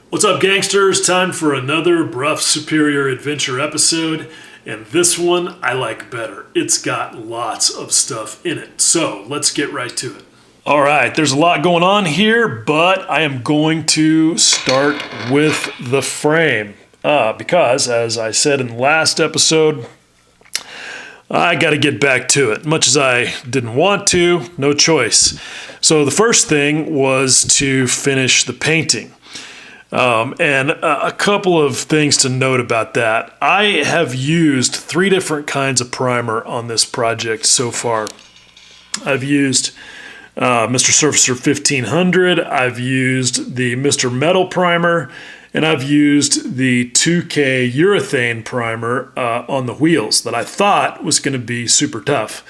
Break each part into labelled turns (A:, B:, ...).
A: What's up, gangsters? Time for another Brough Superior Adventure episode, and this one I like better. It's got lots of stuff in it, so let's get right to it. All right, there's a lot going on here, but I am going to start with the frame because, as I said in the last episode, I got to get back to it. Much as I didn't want to, no choice. So the first thing was to finish the painting. And a couple of things to note about that. I have used 3 different kinds of primer on this project so far. I've used Mr. Surfacer 1500, I've used the Mr. Metal primer, and I've used the 2K urethane primer on the wheels that I thought was going to be super tough.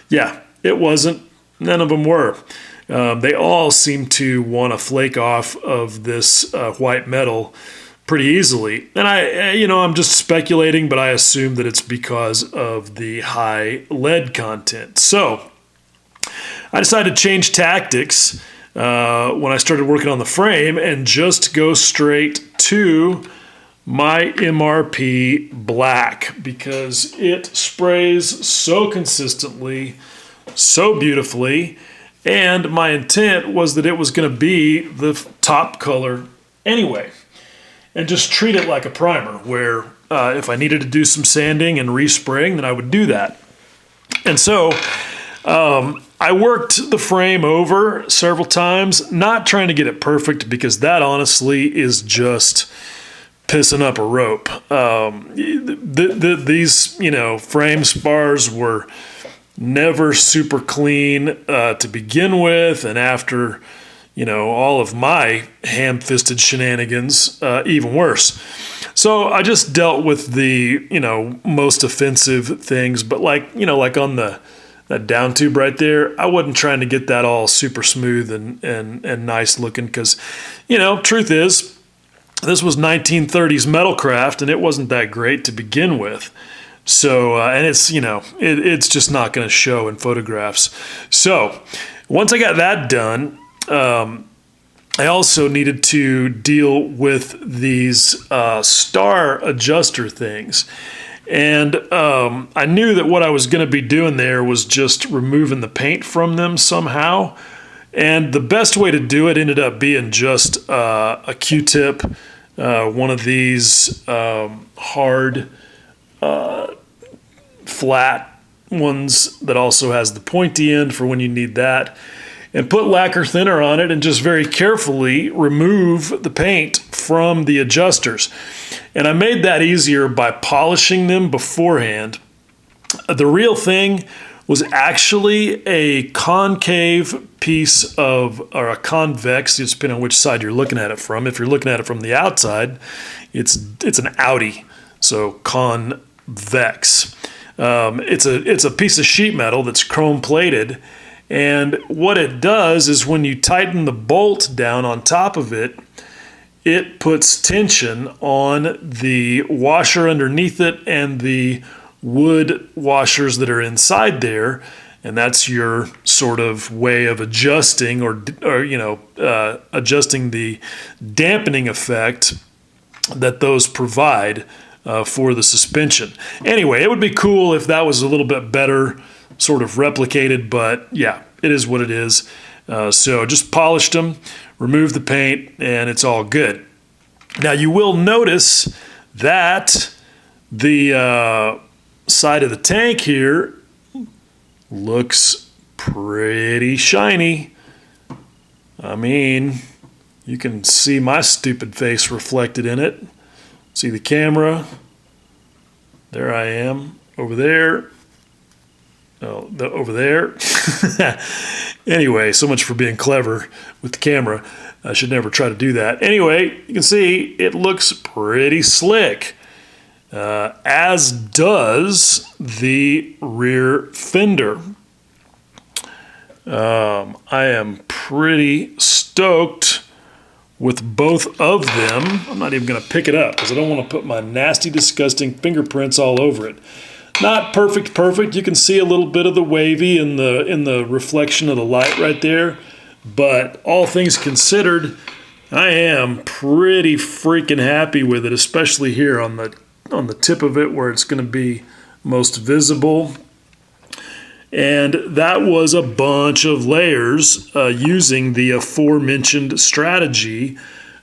A: Yeah, it wasn't. None of them were. They all seem to want to flake off of this white metal pretty easily. And I'm just speculating, but I assume that it's because of the high lead content. So I decided to change tactics when I started working on the frame and just go straight to my MRP black because it sprays so consistently, so beautifully. And my intent was that it was going to be the top color anyway. And just treat it like a primer where if I needed to do some sanding and respraying, then I would do that. And so I worked the frame over several times, not trying to get it perfect because that honestly is just pissing up a rope. These, frame spars were never super clean to begin with, and after all of my ham-fisted shenanigans, even worse. So I just dealt with the most offensive things, but like on that down tube right there, I wasn't trying to get that all super smooth and nice looking because truth is this was 1930s metalcraft and it wasn't that great to begin with. So, and it's, it's just not going to show in photographs. So once I got that done, I also needed to deal with these star adjuster things. And I knew that what I was going to be doing there was just removing the paint from them somehow. And the best way to do it ended up being just a Q-tip, one of these hard flat ones that also has the pointy end for when you need that, and put lacquer thinner on it and just very carefully remove the paint from the adjusters. And I made that easier by polishing them beforehand. The real thing was actually a concave piece of, or a convex, depending on which side you're looking at it from. If you're looking at it from the outside, it's an Audi, so convex. It's a piece of sheet metal that's chrome plated, and what it does is when you tighten the bolt down on top of it, it puts tension on the washer underneath it and the wood washers that are inside there, and that's your sort of way of adjusting or adjusting the dampening effect that those provide for the suspension. Anyway, it would be cool if that was a little bit better sort of replicated, but yeah, it is what it is. So just polished them, removed the paint, and it's all good. Now you will notice that the side of the tank here looks pretty shiny. I mean, you can see my stupid face reflected in it. See the camera? There I am over there. Oh, over there. Anyway, so much for being clever with the camera. I should never try to do that. Anyway, you can see it looks pretty slick, as does the rear fender. I am pretty stoked with both of them. I'm not even going to pick it up because I don't want to put my nasty, disgusting fingerprints all over it. Not perfect. You can see a little bit of the wavy in the reflection of the light right there. But all things considered, I am pretty freaking happy with it, especially here on the tip of it where it's going to be most visible. And that was a bunch of layers using the aforementioned strategy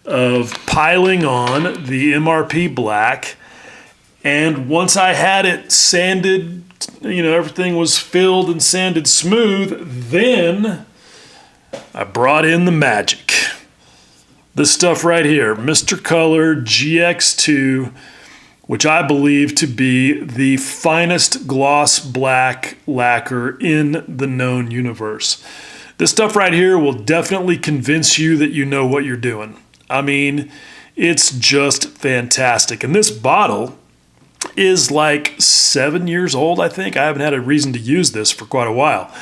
A: of piling on the MRP black. And once I had it sanded, everything was filled and sanded smooth, then I brought in the magic. This stuff right here, Mr. Color GX2, which I believe to be the finest gloss black lacquer in the known universe. This stuff right here will definitely convince you that you know what you're doing. I mean, it's just fantastic. And this bottle is like 7 years old, I think. I haven't had a reason to use this for quite a while.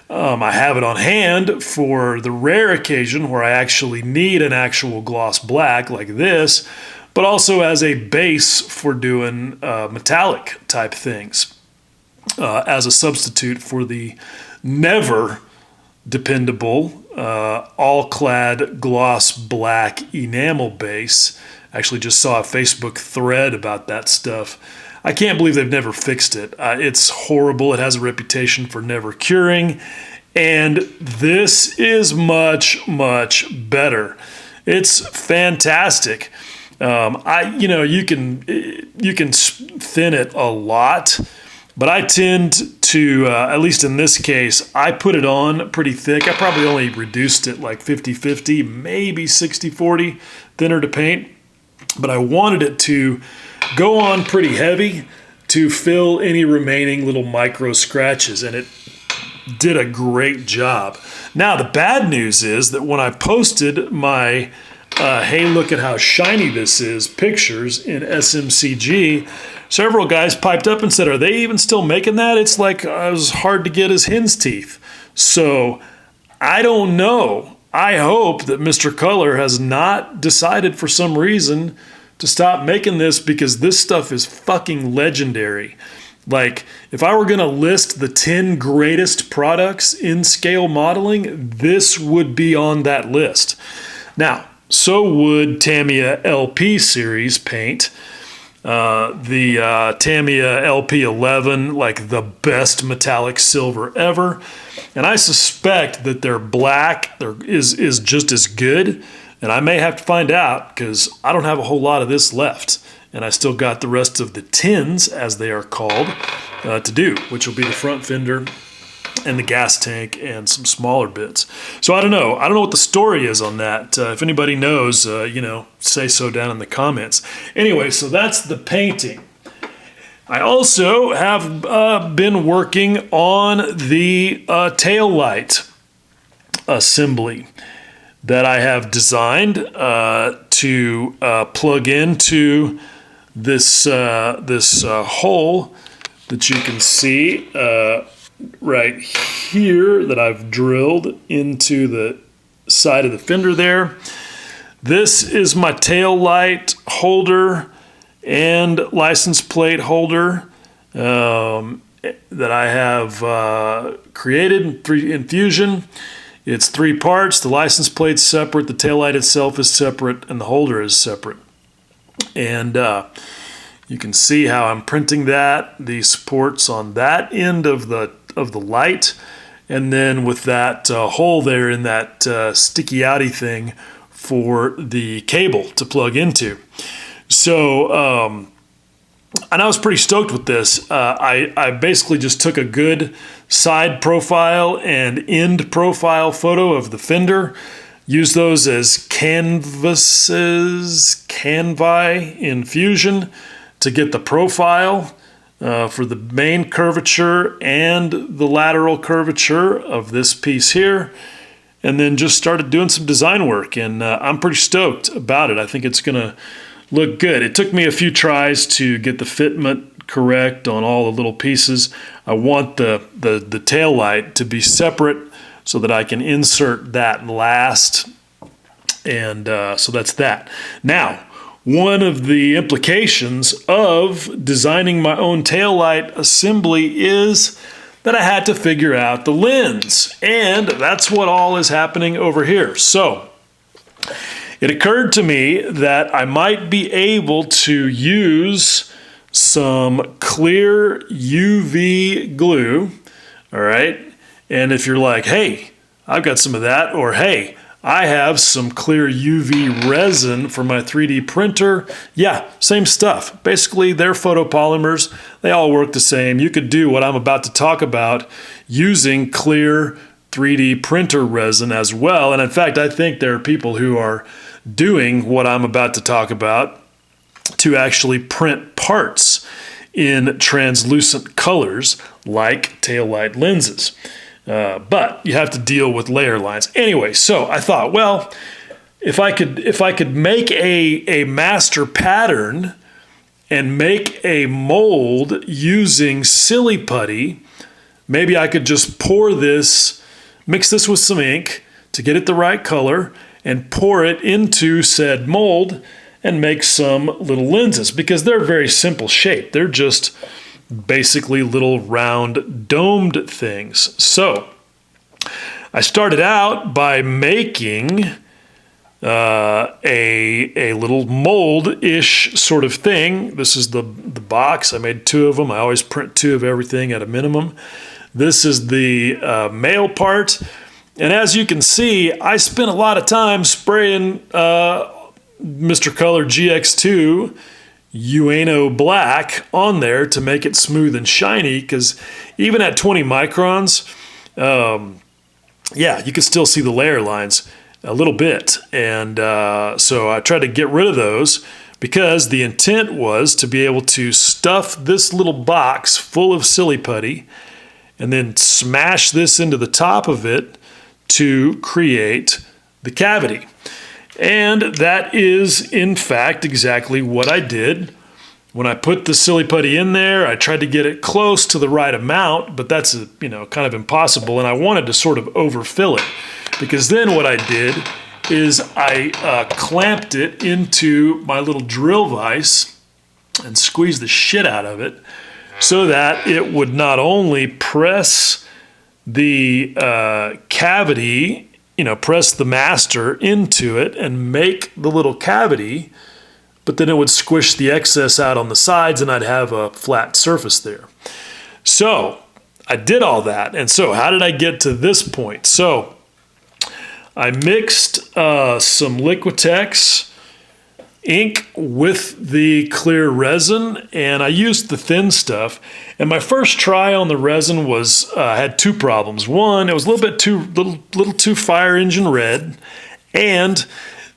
A: I have it on hand for the rare occasion where I actually need an actual gloss black like this, but also as a base for doing metallic type things as a substitute for the never dependable all-clad gloss black enamel base. Actually just saw a Facebook thread about that stuff. I can't believe they've never fixed it. It's horrible. It has a reputation for never curing. And this is much, much better. It's fantastic. You can thin it a lot, but I tend to, at least in this case, I put it on pretty thick. I probably only reduced it like 50-50, maybe 60-40 thinner to paint. But I wanted it to go on pretty heavy to fill any remaining little micro scratches, and it did a great job. Now, the bad news is that when I posted my hey, look at how shiny this is pictures in SMCG, several guys piped up and said, are they even still making that? It's like as hard to get as hen's teeth. So I don't know. I hope that Mr. Color has not decided for some reason to stop making this, because this stuff is fucking legendary. Like, if I were going to list the 10 greatest products in scale modeling, this would be on that list. Now, so would Tamiya LP series paint. The Tamiya LP11, like the best metallic silver ever. And I suspect that their black is just as good. And I may have to find out, because I don't have a whole lot of this left. And I still got the rest of the tins, as they are called, to do, which will be the front fender and the gas tank and some smaller bits. So I don't know. I don't know what the story is on that. If anybody knows, say so down in the comments. Anyway, so that's the painting. I also have been working on the tail light assembly that I have designed to plug into this hole that you can see right here that I've drilled into the side of the fender there. This is my tail light holder and license plate holder that I have created in Fusion. It's 3 parts. The license plate's separate, the taillight itself is separate, and the holder is separate. And you can see how I'm printing that, the supports on that end of the light, and then with that hole there in that sticky outy thing for the cable to plug into. So, and I was pretty stoked with this. I basically just took a good side profile and end profile photo of the fender, used those as canvi in Fusion to get the profile for the main curvature and the lateral curvature of this piece here, and then just started doing some design work, and I'm pretty stoked about it. I think it's going to look good. It took me a few tries to get the fitment correct on all the little pieces. I want the tail light to be separate so that I can insert that last, and so that's that. Now, one of the implications of designing my own taillight assembly is that I had to figure out the lens, and that's what all is happening over here. So it occurred to me that I might be able to use some clear UV glue, all right? And if you're like, hey, I've got some of that, or hey, I have some clear UV resin for my 3D printer. Yeah, same stuff. Basically, they're photopolymers. They all work the same. You could do what I'm about to talk about using clear 3D printer resin as well. And in fact, I think there are people who are doing what I'm about to talk about to actually print parts in translucent colors like taillight lenses. But you have to deal with layer lines. Anyway, so I thought, well, if I could make a master pattern and make a mold using silly putty, maybe I could just pour this, mix this with some ink to get it the right color, and pour it into said mold and make some little lenses, because they're very simple shape. They're just basically little round domed things. So I started out by making a little mold-ish sort of thing. This is the box. I made 2 of them. I always print 2 of everything at a minimum. This is the male part. And as you can see, I spent a lot of time spraying Mr. Color GX2 Ueno Black on there to make it smooth and shiny, because even at 20 microns, yeah, you can still see the layer lines a little bit. And so I tried to get rid of those, because the intent was to be able to stuff this little box full of silly putty and then smash this into the top of it to create the cavity. And that is, in fact, exactly what I did. When I put the silly putty in there, I tried to get it close to the right amount, but that's, kind of impossible. And I wanted to sort of overfill it, because then what I did is I clamped it into my little drill vise and squeezed the shit out of it so that it would not only press the cavity, press the master into it and make the little cavity, but then it would squish the excess out on the sides and I'd have a flat surface there. So I did all that. And so how did I get to this point? So I mixed some Liquitex ink with the clear resin, and I used the thin stuff. And my first try on the resin was had 2 problems. One, it was a little too fire engine red, and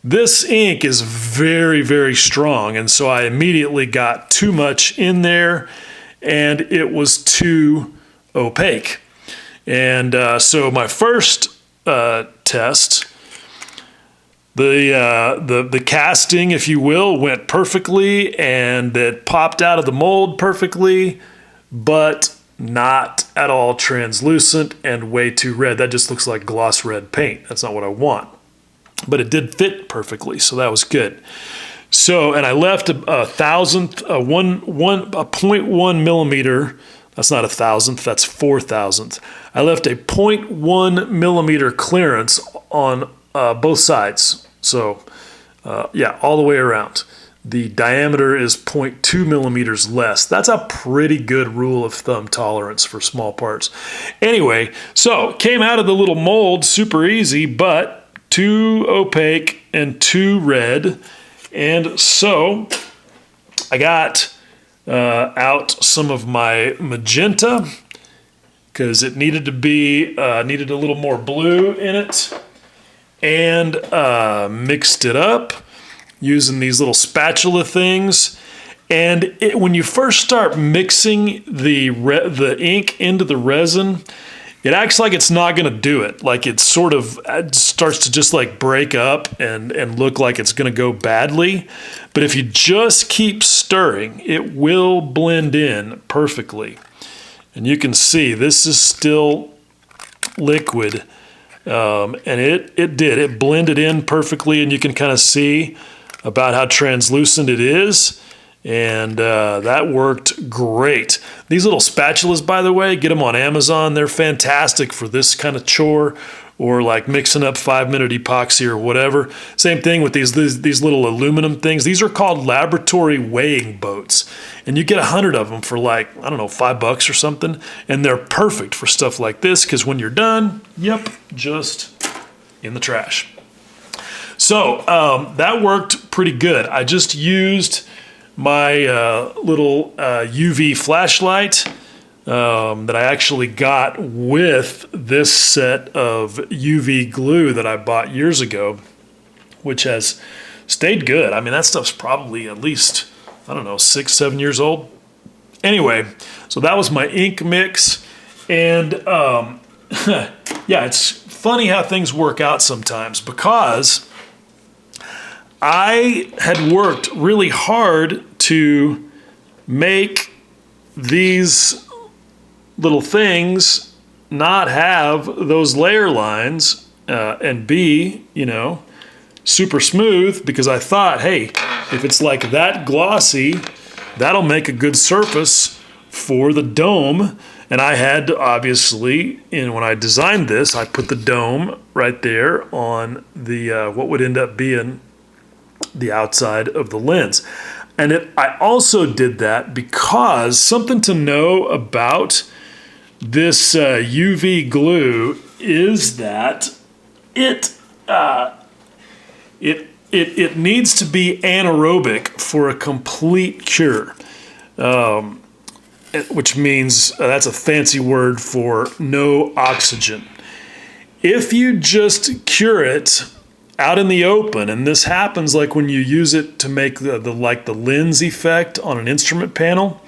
A: this ink is very, very strong, and so I immediately got too much in there, and it was too opaque. And so my first test, the casting, if you will, went perfectly, and it popped out of the mold perfectly, but not at all translucent and way too red. That just looks like gloss red paint. That's not what I want. But it did fit perfectly, so that was good. So, and I left a 0.1 millimeter. That's not 1,000th, that's 4,000th. I left a 0.1 millimeter clearance on both sides. So, yeah, all the way around. The diameter is 0.2 millimeters less. That's a pretty good rule of thumb tolerance for small parts. Anyway, so came out of the little mold super easy, but too opaque and too red. And so I got out some of my magenta, because it needed to be needed a little more blue in it, and mixed it up using these little spatula things. And when you first start mixing the ink into the resin, it acts like it's not going to do it. Like it sort of starts to just like break up and look like it's going to go badly. But if you just keep stirring, it will blend in perfectly. And you can see this is still liquid. And it blended in perfectly, and you can kind of see about how translucent it is. And that worked great. These little spatulas, by the way, get them on Amazon. They're fantastic for this kind of chore, or like mixing up 5-minute epoxy or whatever. Same thing with these little aluminum things. These are called laboratory weighing boats. And you get 100 of them for like, I don't know, $5 or something. And they're perfect for stuff like this, because when you're done, yep, just in the trash. So that worked pretty good. I just used my little UV flashlight that I actually got with this set of UV glue that I bought years ago, which has stayed good. I mean, that stuff's probably at least, I don't know, 6-7 years old. Anyway, so that was my ink mix. And yeah, it's funny how things work out sometimes, because I had worked really hard to make these little things not have those layer lines and be, you know, super smooth, because I thought, hey, if it's like that glossy, that'll make a good surface for the dome. And I had to, obviously, when I designed this, I put the dome right there on the what would end up being the outside of the lens. And I also did that because something to know about this UV glue is that it needs to be anaerobic for a complete cure, which means that's a fancy word for no oxygen. If you just cure it out in the open, and this happens like when you use it to make the lens effect on an instrument panel,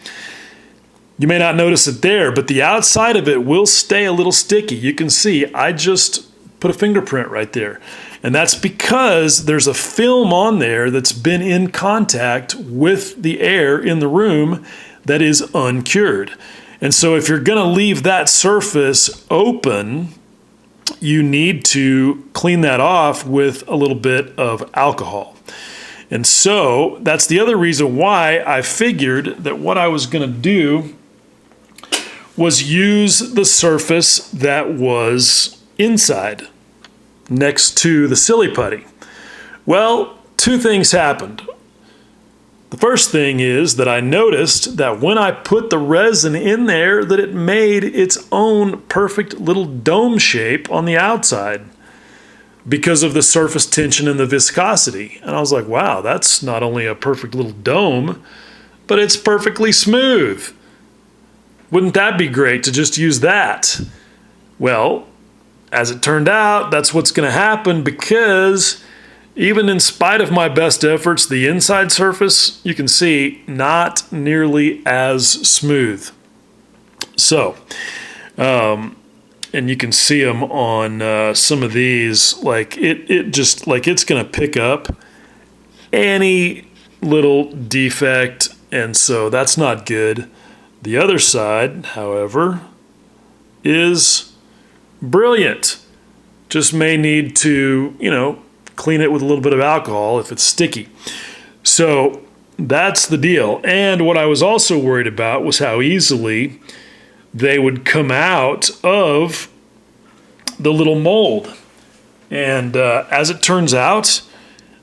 A: you may not notice it there, but the outside of it will stay a little sticky. You can see I just put a fingerprint right there. And that's because there's a film on there that's been in contact with the air in the room that is uncured. And so if you're gonna leave that surface open, you need to clean that off with a little bit of alcohol. And so that's the other reason why I figured that what I was gonna do was use the surface that was inside, next to the silly putty. Well, two things happened. The first thing is that I noticed that when I put the resin in there, that it made its own perfect little dome shape on the outside because of the surface tension and the viscosity. And I was like, wow, that's not only a perfect little dome, but it's perfectly smooth. Wouldn't that be great to just use that? Well, as it turned out, that's what's going to happen, because even in spite of my best efforts, the inside surface, you can see, not nearly as smooth. So, and you can see them on some of these, like it just, like it's going to pick up any little defect, and so that's not good. The other side, however, is brilliant. Just may need to, you know, clean it with a little bit of alcohol if it's sticky. So that's the deal. And what I was also worried about was how easily they would come out of the little mold. And as it turns out,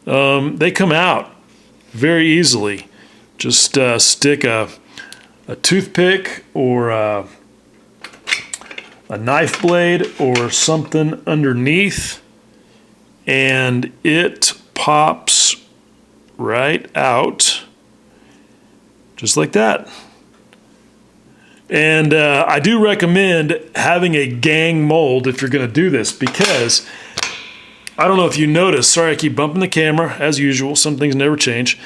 A: they come out very easily. Just stick a toothpick or a knife blade or something underneath, and it pops right out just like that. And I do recommend having a gang mold if you're going to do this, because I don't know if you noticed, sorry I keep bumping the camera as usual, some things never change.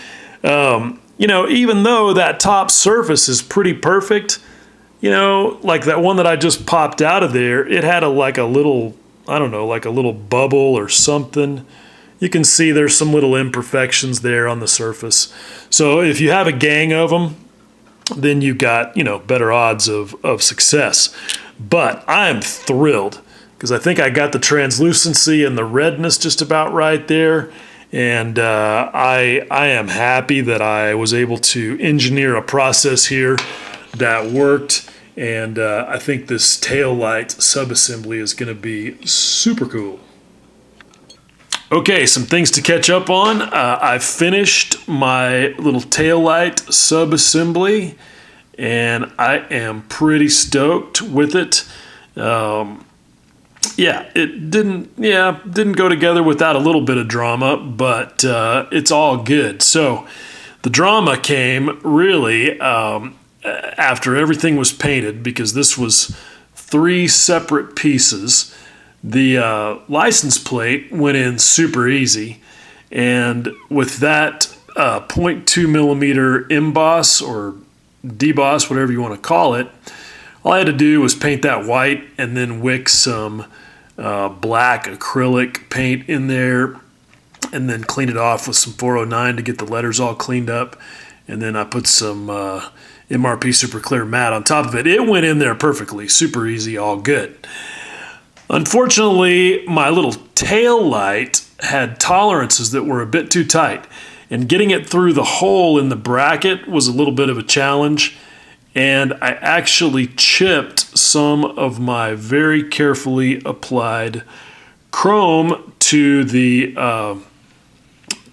A: You know, even though that top surface is pretty perfect, you know, like that one that I just popped out of there, it had like a little, I don't know, like a little bubble or something. You can see there's some little imperfections there on the surface. So if you have a gang of them, then you got, you know, better odds of success. But I'm thrilled, because I think I got the translucency and the redness just about right there. And I am happy that I was able to engineer a process here that worked. And I think this tail light subassembly is going to be super cool. Okay, some things to catch up on. I've finished my little tail light subassembly, and I am pretty stoked with it. It didn't go together without a little bit of drama, but it's all good. So the drama came really after everything was painted, because this was 3 separate pieces. The license plate went in super easy, and with that 0.2 millimeter emboss or deboss, whatever you want to call it, all I had to do was paint that white and then wick some black acrylic paint in there, and then clean it off with some 409 to get the letters all cleaned up. And then I put some MRP Super Clear Matte on top of it. It went in there perfectly, super easy, all good. Unfortunately, my little tail light had tolerances that were a bit too tight, and getting it through the hole in the bracket was a little bit of a challenge. And I actually chipped some of my very carefully applied chrome to the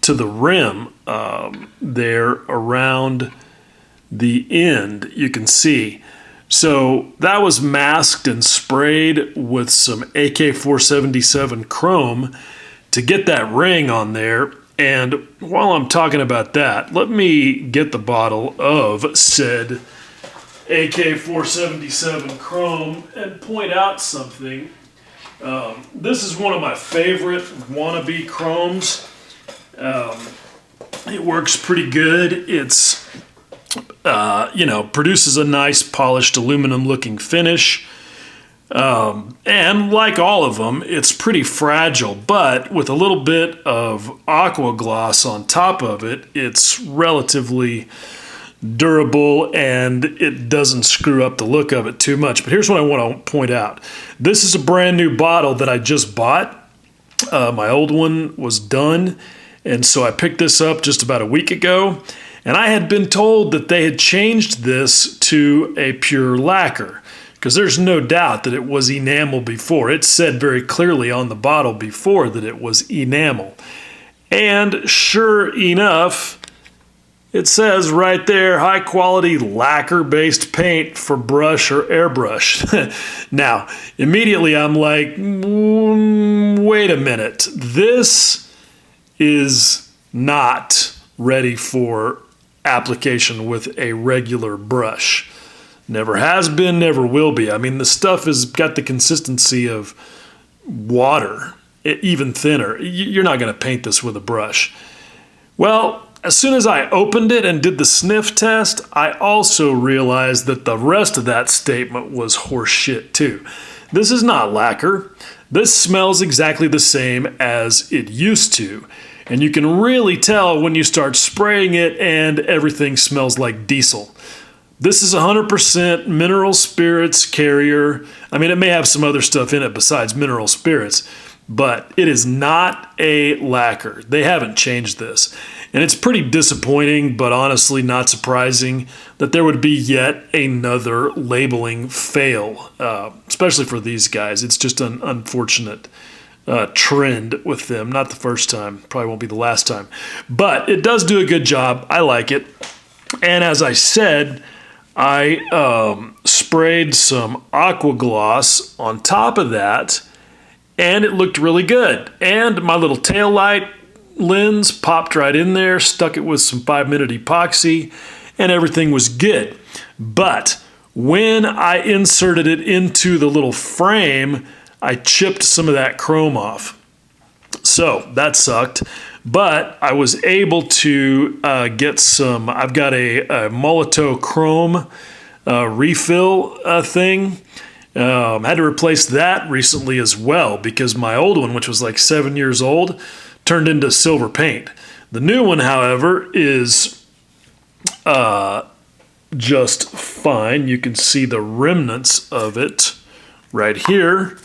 A: rim there around the end, you can see. So that was masked and sprayed with some ep403 chrome to get that ring on there. And while I'm talking about that, let me get the bottle of said ep403 chrome and point out something. This is one of my favorite wannabe chromes. It works pretty good. It's produces a nice polished aluminum looking finish. And like all of them, it's pretty fragile, but with a little bit of aqua gloss on top of it, it's relatively durable and it doesn't screw up the look of it too much. But here's what I want to point out. This is a brand new bottle that I just bought. My old one was done, and so I picked this up just about a week ago, and I had been told that they had changed this to a pure lacquer, because there's no doubt that it was enamel before. It said very clearly on the bottle before that it was enamel. And sure enough, it says right there, high quality lacquer based paint for brush or airbrush. Now, immediately I'm like, wait a minute. This is not ready for application with a regular brush. Never has been, never will be. I mean, the stuff has got the consistency of water, even thinner. You're not going to paint this with a brush. Well, as soon as I opened it and did the sniff test, I also realized that the rest of that statement was horse shit too. This is not lacquer. This smells exactly the same as it used to. And you can really tell when you start spraying it and everything smells like diesel. This is 100% mineral spirits carrier. I mean, it may have some other stuff in it besides mineral spirits, but it is not a lacquer. They haven't changed this. And it's pretty disappointing, but honestly not surprising that there would be yet another labeling fail, especially for these guys. It's just an unfortunate trend with them. Not the first time, probably won't be the last time. But it does do a good job. I like it. And as I said, I sprayed some aqua gloss on top of that, and it looked really good. And my little tail light lens popped right in there, stuck it with some 5-minute epoxy, and everything was good. But when I inserted it into the little frame, I chipped some of that chrome off. So that sucked. But I was able to get some, I've got a Molotow chrome refill thing. Had to replace that recently as well, because my old one, which was like 7 years old, turned into silver paint. The new one, however, is just fine. You can see the remnants of it right here.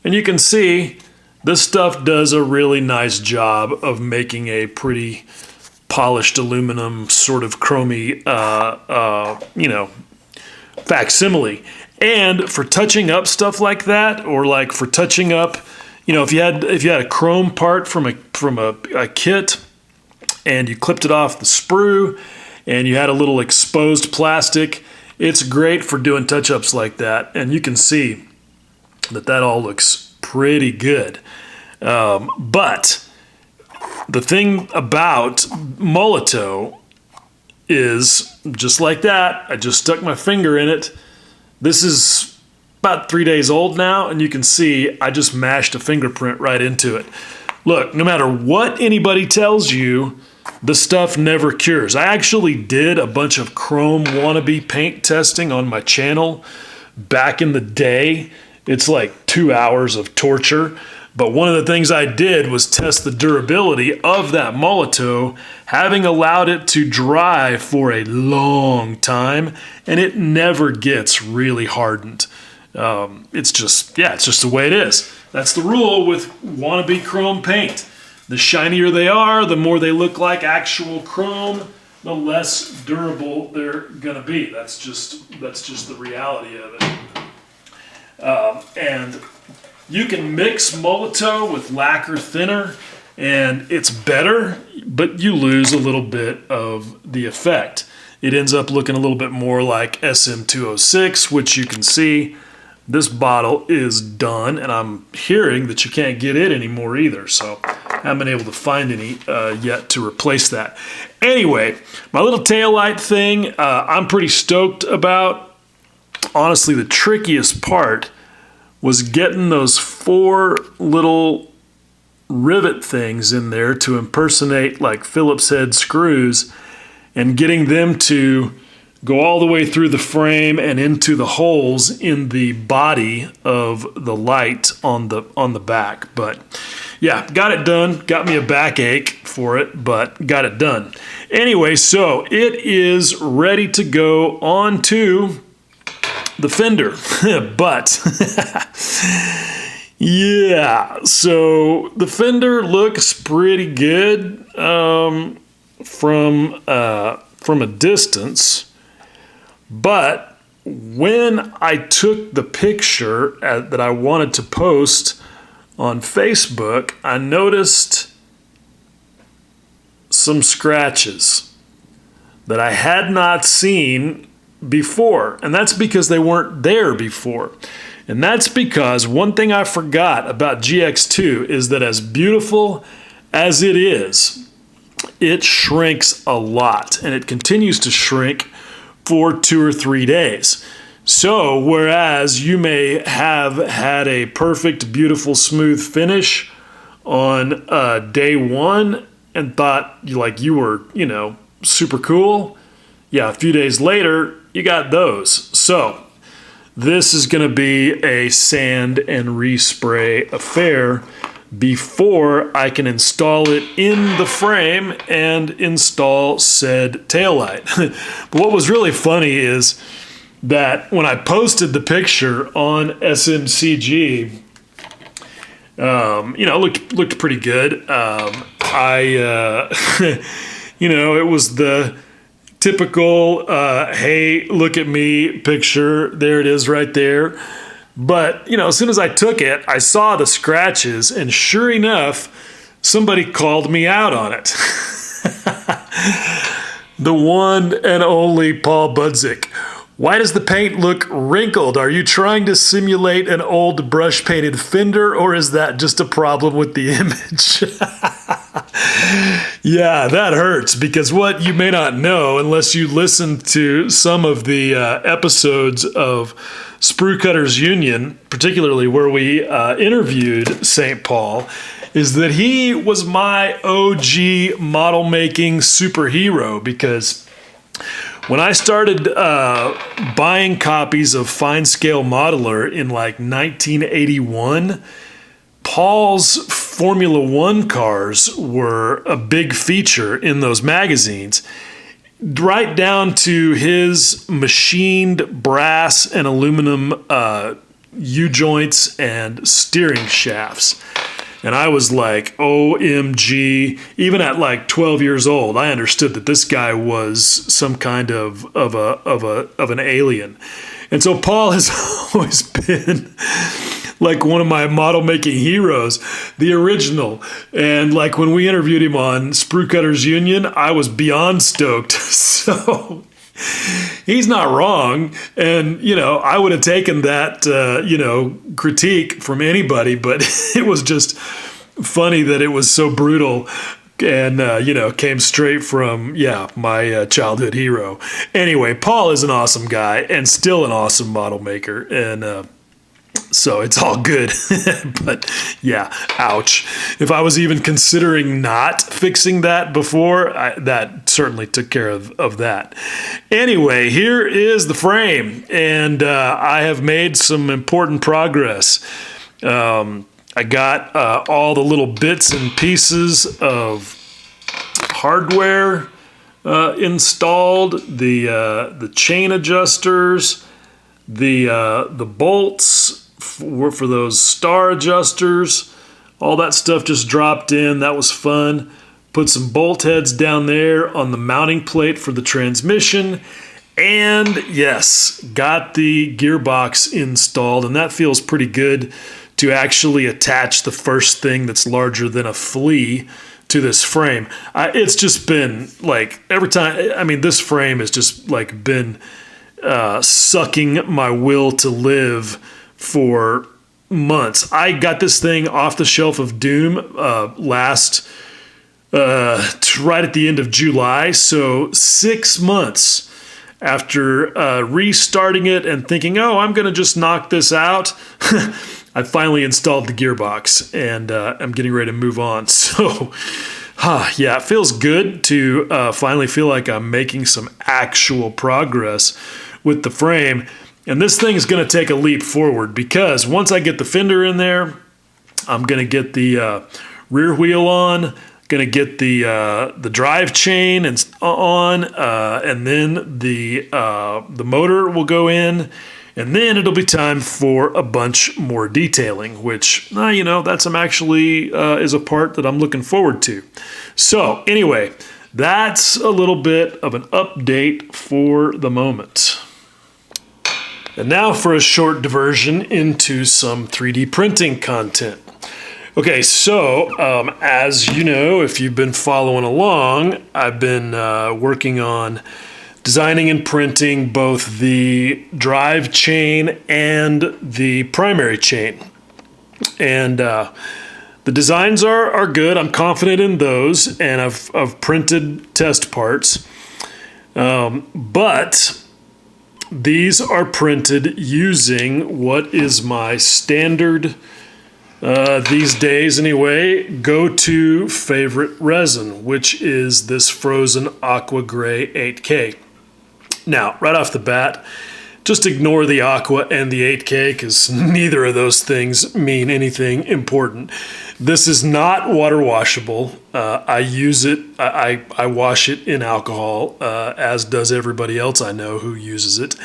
A: And you can see This stuff does a really nice job of making a pretty polished aluminum sort of chromy, facsimile. And for touching up stuff like that, or like for touching up, if you had a chrome part from a kit, and you clipped it off the sprue, and you had a little exposed plastic, it's great for doing touch-ups like that. And you can see that all looks pretty good. But the thing about Molotow is just like that. I just stuck my finger in it. This is about 3 days old now, and you can see I just mashed a fingerprint right into it. Look, no matter what anybody tells you, the stuff never cures. I actually did a bunch of chrome wannabe paint testing on my channel back in the day. It's like 2 hours of torture. But one of the things I did was test the durability of that Molotow, having allowed it to dry for a long time, and it never gets really hardened. It's just the way it is. That's the rule with wannabe chrome paint. The shinier they are, the more they look like actual chrome, the less durable they're gonna be. That's just the reality of it. And you can mix Molotow with lacquer thinner, and it's better, but you lose a little bit of the effect. It ends up looking a little bit more like SM206, which you can see. This bottle is done, and I'm hearing that you can't get it anymore either, so I haven't been able to find any yet to replace that. Anyway, my little taillight thing, I'm pretty stoked about. Honestly, the trickiest part was getting those 4 little rivet things in there to impersonate like Phillips head screws, and getting them to go all the way through the frame and into the holes in the body of the light on the back. But yeah, got it done. Got me a backache for it, but got it done. Anyway, so it is ready to go onto the fender. But yeah, so the fender looks pretty good from a distance. But when I took the picture that I wanted to post on Facebook, I noticed some scratches that I had not seen before. And that's because they weren't there before. And that's because one thing I forgot about GX2 is that as beautiful as it is, it shrinks a lot. And it continues to shrink for 2 or 3 days. So whereas you may have had a perfect, beautiful, smooth finish on day 1 and thought you were, super cool, yeah, a few days later, you got those. So this is going to be a sand and respray affair before I can install it in the frame and install said taillight. But what was really funny is that when I posted the picture on SMCG, it looked pretty good. It was the typical, hey, look at me picture. There it is right there. But, as soon as I took it, I saw the scratches, and sure enough, somebody called me out on it. The one and only Paul Budzik. Why does the paint look wrinkled? Are you trying to simulate an old brush-painted fender, or is that just a problem with the image? Yeah, that hurts, because what you may not know, unless you listen to some of the episodes of Sprue Cutters Union, particularly where we interviewed St. Paul, is that he was my OG model making superhero, because when I started buying copies of Fine Scale Modeler in like 1981, Paul's Formula One cars were a big feature in those magazines, right down to his machined brass and aluminum U-joints and steering shafts. And I was like, OMG. Even at like 12 years old, I understood that this guy was some kind of an alien. And so Paul has always been like one of my model making heroes, the original. And like when we interviewed him on Sprue Cutters Union, I was beyond stoked. So he's not wrong. And, you know, I would have taken that, critique from anybody, but it was just funny that it was so brutal and, came straight from, my childhood hero. Anyway, Paul is an awesome guy and still an awesome model maker. And, so it's all good. But yeah, ouch. If I was even considering not fixing that before, that certainly took care of that. Anyway, here is the frame, and I have made some important progress. I got all the little bits and pieces of hardware installed, the chain adjusters, the bolts for those star adjusters, all that stuff just dropped in. That was fun. Put some bolt heads down there on the mounting plate for the transmission. And yes, got the gearbox installed, and that feels pretty good to actually attach the first thing that's larger than a flea to this frame. It's just been like every time, I mean, this frame has just like been sucking my will to live for months. I got this thing off the shelf of Doom right at the end of July, so 6 months after restarting it and thinking, oh, I'm going to just knock this out, I finally installed the gearbox, and I'm getting ready to move on. So, yeah, it feels good to finally feel like I'm making some actual progress with the frame. And this thing is going to take a leap forward because once I get the fender in there, I'm going to get the rear wheel on, going to get the drive chain on, and then the motor will go in, and then it'll be time for a bunch more detailing, which that's actually is a part that I'm looking forward to. So anyway, that's a little bit of an update for the moment. And now for a short diversion into some 3D printing content. Okay, so as you know, if you've been following along, I've been working on designing and printing both the drive chain and the primary chain. And the designs are good. I'm confident in those, and I've printed test parts. But these are printed using what is my standard, these days anyway, go-to favorite resin, which is this frozen aqua gray 8K. Now, right off the bat, just ignore the aqua and the 8K because neither of those things mean anything important. This is not water washable. I use it, I wash it in alcohol, as does everybody else I know who uses it.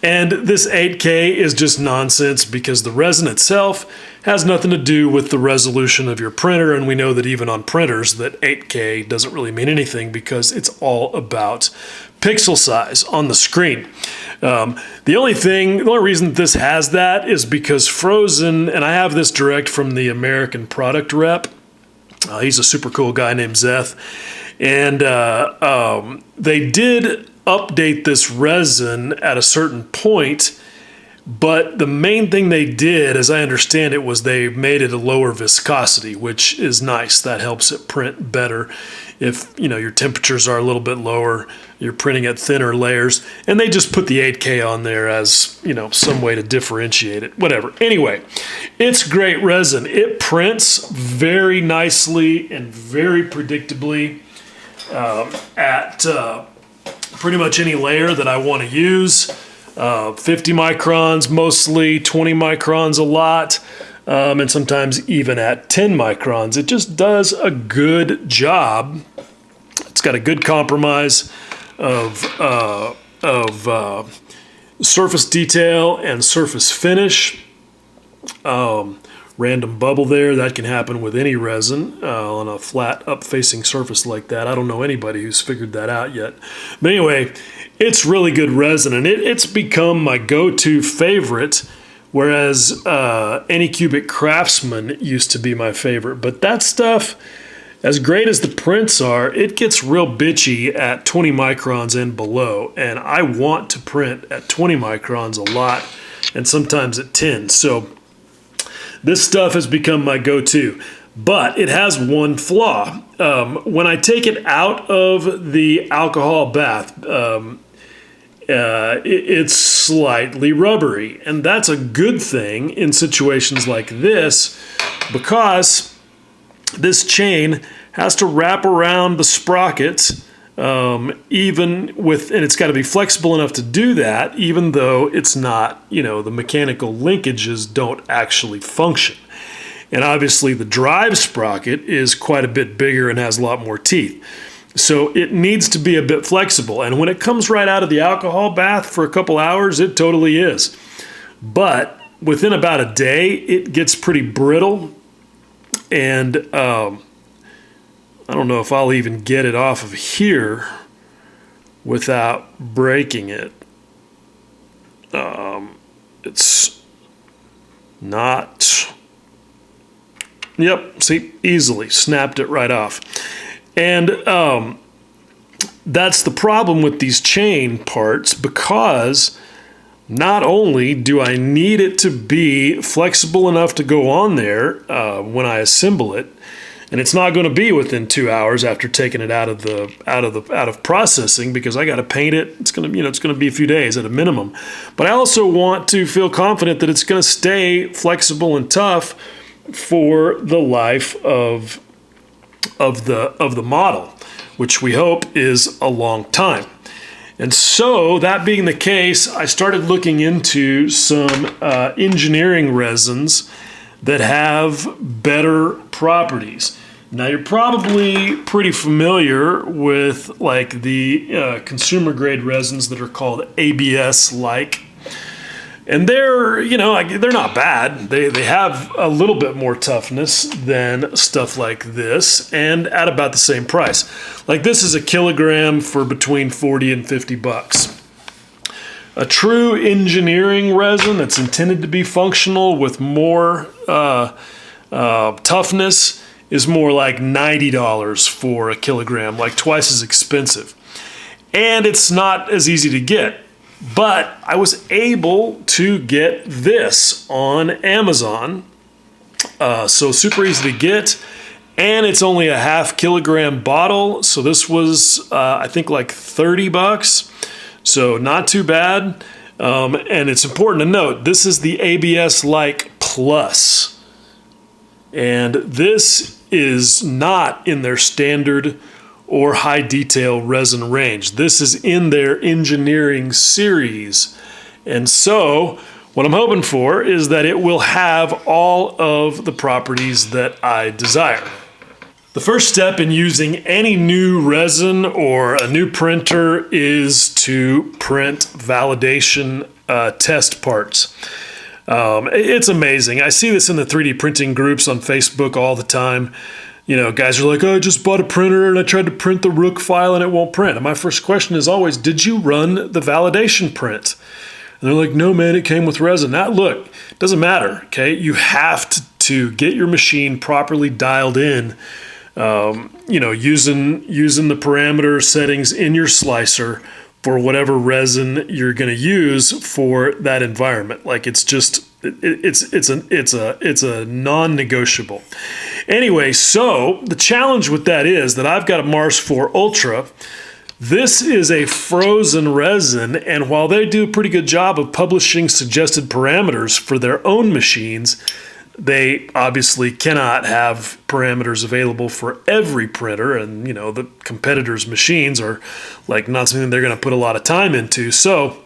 A: And this 8K is just nonsense because the resin itself has nothing to do with the resolution of your printer, and we know that even on printers that 8K doesn't really mean anything because it's all about pixel size on the screen. The only reason this has that is because Frozen, and I have this direct from the American product rep. He's a super cool guy named Zeth. And they did update this resin at a certain point, but the main thing they did, as I understand it, was they made it a lower viscosity, which is nice. That helps it print better. If your temperatures are a little bit lower, you're printing at thinner layers, and they just put the 8K on there as some way to differentiate it. Whatever. Anyway, it's great resin. It prints very nicely and very predictably at pretty much any layer that I want to use. 50 microns mostly, 20 microns a lot, and sometimes even at 10 microns. It just does a good job. It's got a good compromise of surface detail and surface finish. random bubble there. That can happen with any resin on a flat up-facing surface like that. I don't know anybody who's figured that out yet. But anyway, it's really good resin, and it's become my go-to favorite, whereas Anycubic Craftsman used to be my favorite. But that stuff, as great as the prints are, it gets real bitchy at 20 microns and below, and I want to print at 20 microns a lot, and sometimes at 10. So this stuff has become my go-to, but it has one flaw. When I take it out of the alcohol bath, it's slightly rubbery, and that's a good thing in situations like this, because this chain has to wrap around the sprockets, even with, and it's got to be flexible enough to do that, even though it's not, you know, the mechanical linkages don't actually function. And obviously the drive sprocket is quite a bit bigger and has a lot more teeth. So it needs to be a bit flexible. And when it comes right out of the alcohol bath for a couple hours, it totally is. But within about a day, it gets pretty brittle. And I don't know if I'll even get it off of here without breaking it. It's not... Yep, see, easily snapped it right off. And that's the problem with these chain parts, because not only do I need it to be flexible enough to go on there when I assemble it, and it's not going to be within 2 hours after taking it out of processing, because I got to paint it. It's going to, it's going to be a few days at a minimum. But I also want to feel confident that it's going to stay flexible and tough for the life of the model, which we hope is a long time. And so, that being the case, I started looking into some engineering resins that have better properties. Now, you're probably pretty familiar with like the consumer grade resins that are called ABS-like. And they're, they're not bad. They have a little bit more toughness than stuff like this, and at about the same price. Like this is a kilogram for between 40 and 50 bucks. A true engineering resin that's intended to be functional with more toughness is more like $90 for a kilogram, like twice as expensive. And it's not as easy to get. But I was able to get this on Amazon, so super easy to get, and it's only a ½ kilogram bottle, so this was, I think, like 30 bucks, so not too bad, and it's important to note, this is the ABS-like Plus, and this is not in their standard or high detail resin range. This is in their engineering series. And so what I'm hoping for is that it will have all of the properties that I desire. The first step in using any new resin or a new printer is to print validation test parts. It's amazing. I see this in the 3D printing groups on Facebook all the time. Guys are like, oh, I just bought a printer and I tried to print the Rook file and it won't print. And my first question is always, did you run the validation print? And they're like, no, man, it came with resin. Now, look, it doesn't matter, okay? You have to get your machine properly dialed in, using the parameter settings in your slicer for whatever resin you're going to use for that environment. Like it's a non-negotiable. Anyway, so the challenge with that is that I've got a Mars 4 Ultra. This is a frozen resin, and while they do a pretty good job of publishing suggested parameters for their own machines, they obviously cannot have parameters available for every printer, and the competitors' machines are like not something they're going to put a lot of time into. So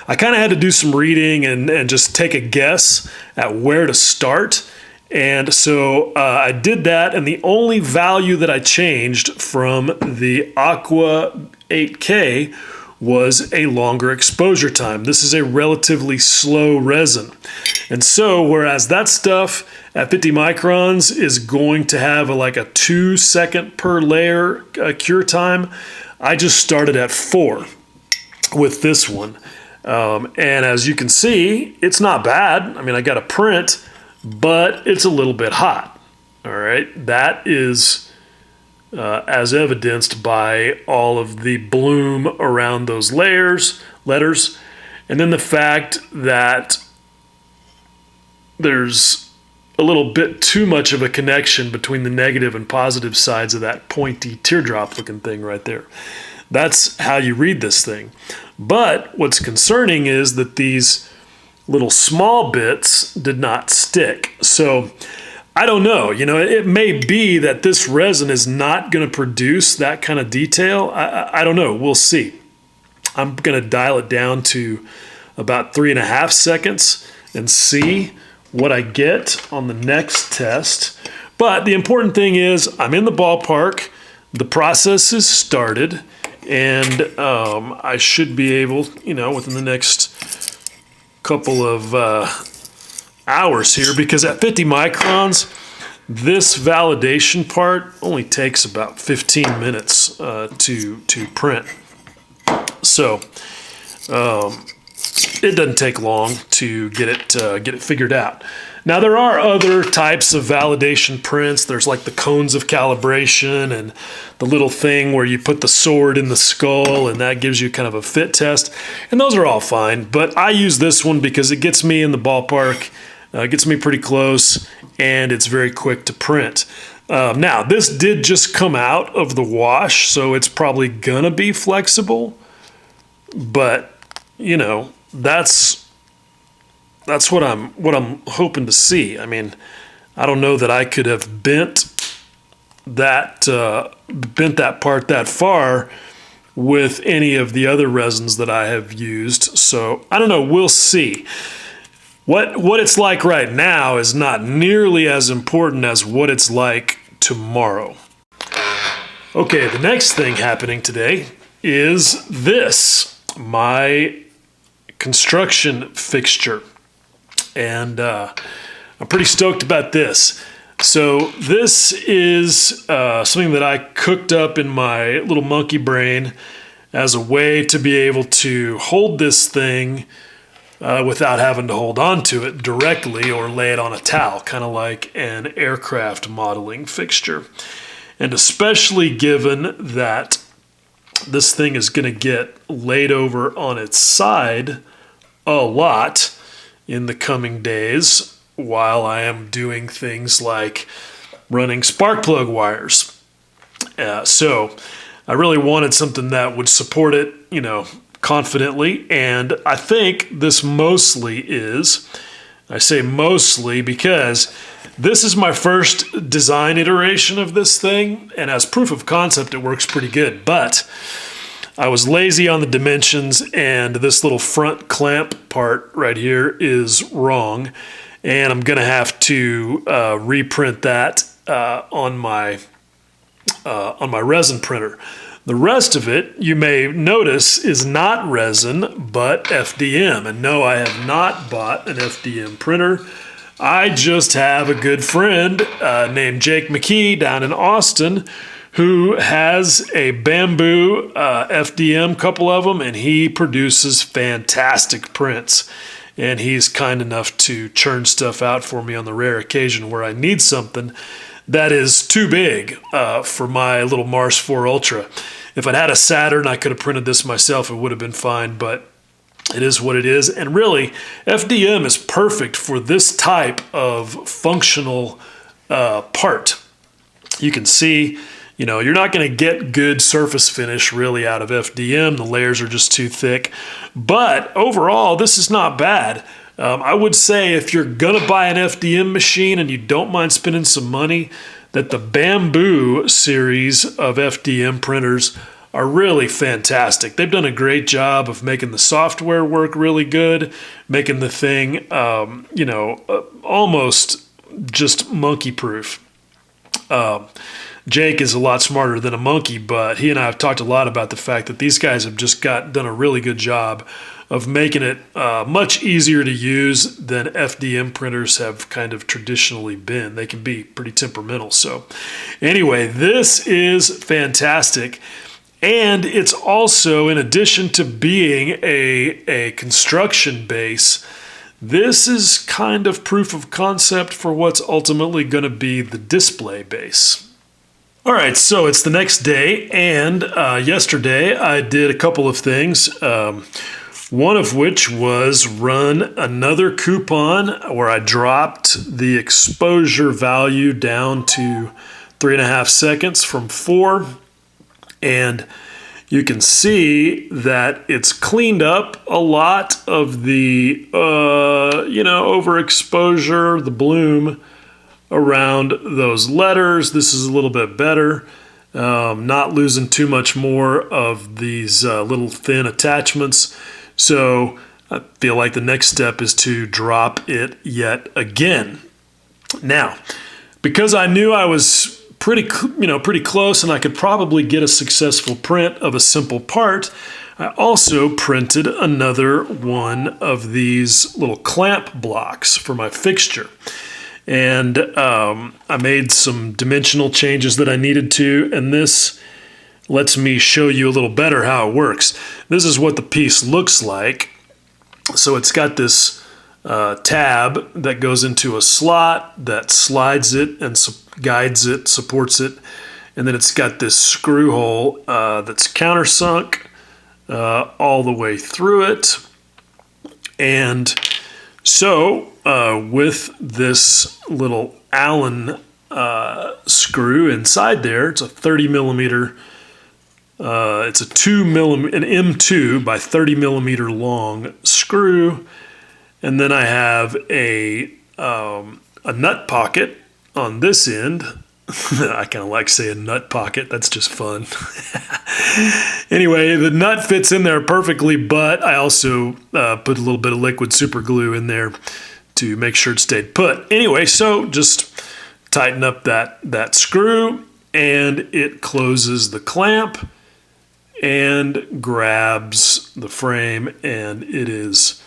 A: I kind of had to do some reading and just take a guess at where to start. And so I did that, and the only value that I changed from the Aqua 8K was a longer exposure time. This is a relatively slow resin. And so whereas that stuff at 50 microns is going to have like a 2-second per layer cure time, I just started at 4 with this one. And as you can see, it's not bad. I mean, I got a print, but it's a little bit hot. All right, that is as evidenced by all of the bloom around those letters, and then the fact that there's a little bit too much of a connection between the negative and positive sides of that pointy teardrop looking thing right there. That's how you read this thing. But what's concerning is that these little small bits did not stick. So I don't know, it may be that this resin is not going to produce that kind of detail. I don't know, we'll see. I'm going to dial it down to about 3.5 seconds and see what I get on the next test. But the important thing is I'm in the ballpark, the process is started, and I should be able, within the next couple of hours here, because at 50 microns, this validation part only takes about 15 minutes to print. So it doesn't take long to get it figured out. Now there are other types of validation prints. There's like the cones of calibration and the little thing where you put the sword in the skull and that gives you kind of a fit test. And those are all fine, but I use this one because it gets me in the ballpark, gets me pretty close, and it's very quick to print. Now this did just come out of the wash, so it's probably gonna be flexible, but that's what I'm hoping to see. I mean, I don't know that I could have bent that part that far with any of the other resins that I have used. So I don't know, we'll see. What it's like right now is not nearly as important as what it's like tomorrow. Okay, the next thing happening today is this, my construction fixture. And I'm pretty stoked about this. So this is something that I cooked up in my little monkey brain as a way to be able to hold this thing without having to hold on to it directly or lay it on a towel, kind of like an aircraft modeling fixture. And especially given that this thing is going to get laid over on its side a lot in the coming days while I am doing things like running spark plug wires. So I really wanted something that would support it, confidently, and I think this mostly is. I say mostly because this is my first design iteration of this thing, and as proof of concept it works pretty good, but I was lazy on the dimensions and this little front clamp part right here is wrong, and I'm gonna have to reprint that on my resin printer. The rest of it, you may notice, is not resin, but FDM. And no, I have not bought an FDM printer. I just have a good friend named Jake McKee down in Austin who has a bamboo FDM, couple of them, and he produces fantastic prints. And he's kind enough to churn stuff out for me on the rare occasion where I need something that is too big for my little Mars 4 Ultra. If I'd had a Saturn, I could have printed this myself. It would have been fine, but it is what it is. And really, FDM is perfect for this type of functional part. You can see, you're not going to get good surface finish really out of FDM. The layers are just too thick. But overall, this is not bad. I would say if you're going to buy an FDM machine and you don't mind spending some money, that the Bamboo series of FDM printers are really fantastic. They've done a great job of making the software work really good, making the thing, almost just monkey-proof. Jake is a lot smarter than a monkey, but he and I have talked a lot about the fact that these guys have just done a really good job of making it much easier to use than FDM printers have kind of traditionally been. They can be pretty temperamental. So anyway, this is fantastic. And it's also, in addition to being a construction base, this is kind of proof of concept for what's ultimately going to be the display base. All right, so it's the next day, and yesterday I did a couple of things, one of which was run another coupon where I dropped the exposure value down to 3.5 seconds from 4, and you can see that it's cleaned up a lot of the, overexposure, the bloom around those letters. This is a little bit better. Not losing too much more of these little thin attachments. So I feel like the next step is to drop it yet again. Now, because I knew I was pretty close and I could probably get a successful print of a simple part, I also printed another one of these little clamp blocks for my fixture. And I made some dimensional changes that I needed to, and this lets me show you a little better how it works. This is what the piece looks like. So it's got this tab that goes into a slot that slides it and guides it, supports it, and then it's got this screw hole that's countersunk all the way through it. And so with this little Allen screw inside there, it's a 30 millimeter, it's an M2 by 30 millimeter long screw. And then I have a nut pocket on this end. I kind of like saying nut pocket. That's just fun. Anyway, the nut fits in there perfectly, but I also put a little bit of liquid super glue in there to make sure it stayed put. Anyway, so just tighten up that screw, and it closes the clamp and grabs the frame, and it is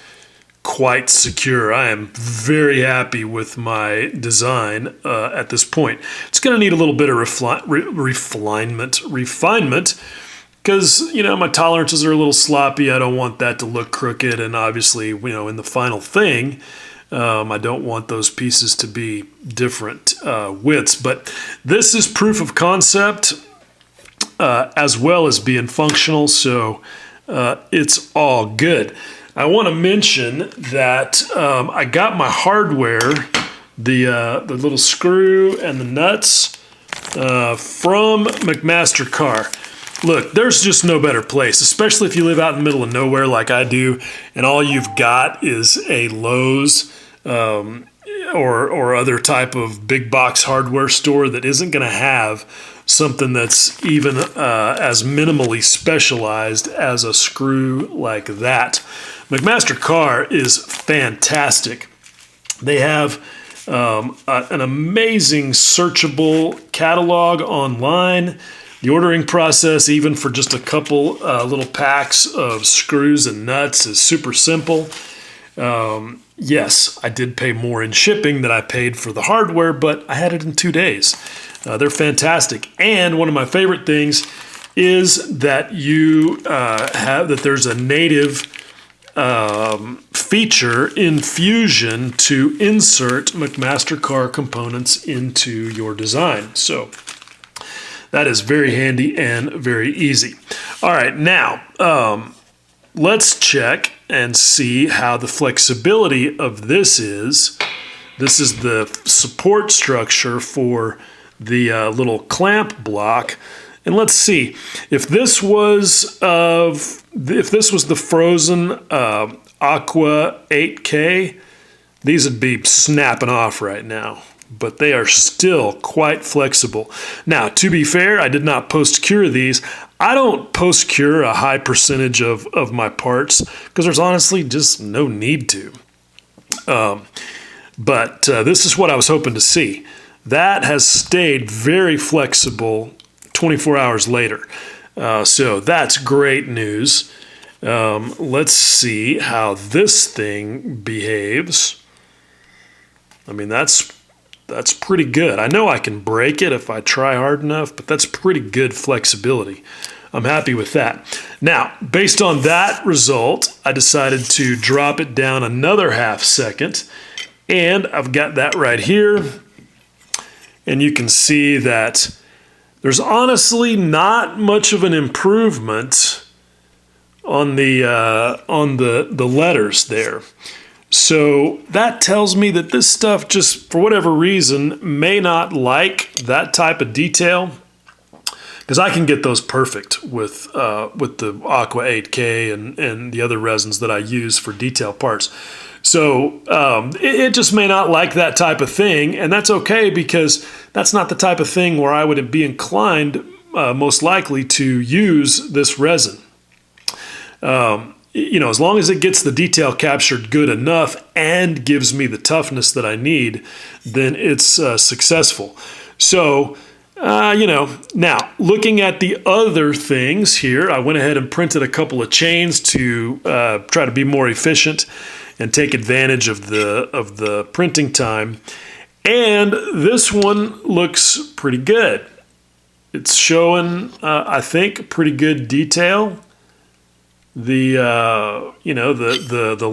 A: quite secure. I am very happy with my design at this point. It's going to need a little bit of refinement, because my tolerances are a little sloppy. I don't want that to look crooked, and obviously, in the final thing, I don't want those pieces to be different widths. But this is proof of concept as well as being functional, so it's all good. I want to mention that I got my hardware, the little screw and the nuts from McMaster-Carr. Look, there's just no better place, especially if you live out in the middle of nowhere like I do, and all you've got is a Lowe's or other type of big box hardware store that isn't going to have something that's even as minimally specialized as a screw like that. McMaster-Carr is fantastic. They have an amazing searchable catalog online. The ordering process, even for just a couple little packs of screws and nuts, is super simple. Yes, I did pay more in shipping than I paid for the hardware, but I had it in 2 days. They're fantastic. And one of my favorite things is that there's a native feature in Fusion to insert McMaster-Carr components into your design. So that is very handy and very easy. All right, now let's check and see how the flexibility of this is. This is the support structure for the little clamp block. And let's see if this was the frozen Aqua 8K. These would be snapping off right now, but they are still quite flexible. Now, to be fair, I did not post-cure these. I don't post-cure a high percentage of my parts because there's honestly just no need to. But this is what I was hoping to see. that has stayed very flexible 24 hours later. So that's great news. Let's see how this thing behaves. I mean, that's pretty good. I know I can break it if I try hard enough, but that's pretty good flexibility. I'm happy with that. Now, based on that result, I decided to drop it down another half second, and I've got that right here. And you can see that there's honestly not much of an improvement on the letters there. So that tells me that this stuff just, for whatever reason, may not like that type of detail, because I can get those perfect with the Aqua 8K and the other resins that I use for detail parts. So it just may not like that type of thing, and that's okay, because that's not the type of thing where I would be inclined most likely to use this resin. As long as it gets the detail captured good enough and gives me the toughness that I need, then it's successful. So, now looking at the other things here, I went ahead and printed a couple of chains to try to be more efficient and take advantage of the printing time. And this one looks pretty good. It's showing, I think, pretty good detail. The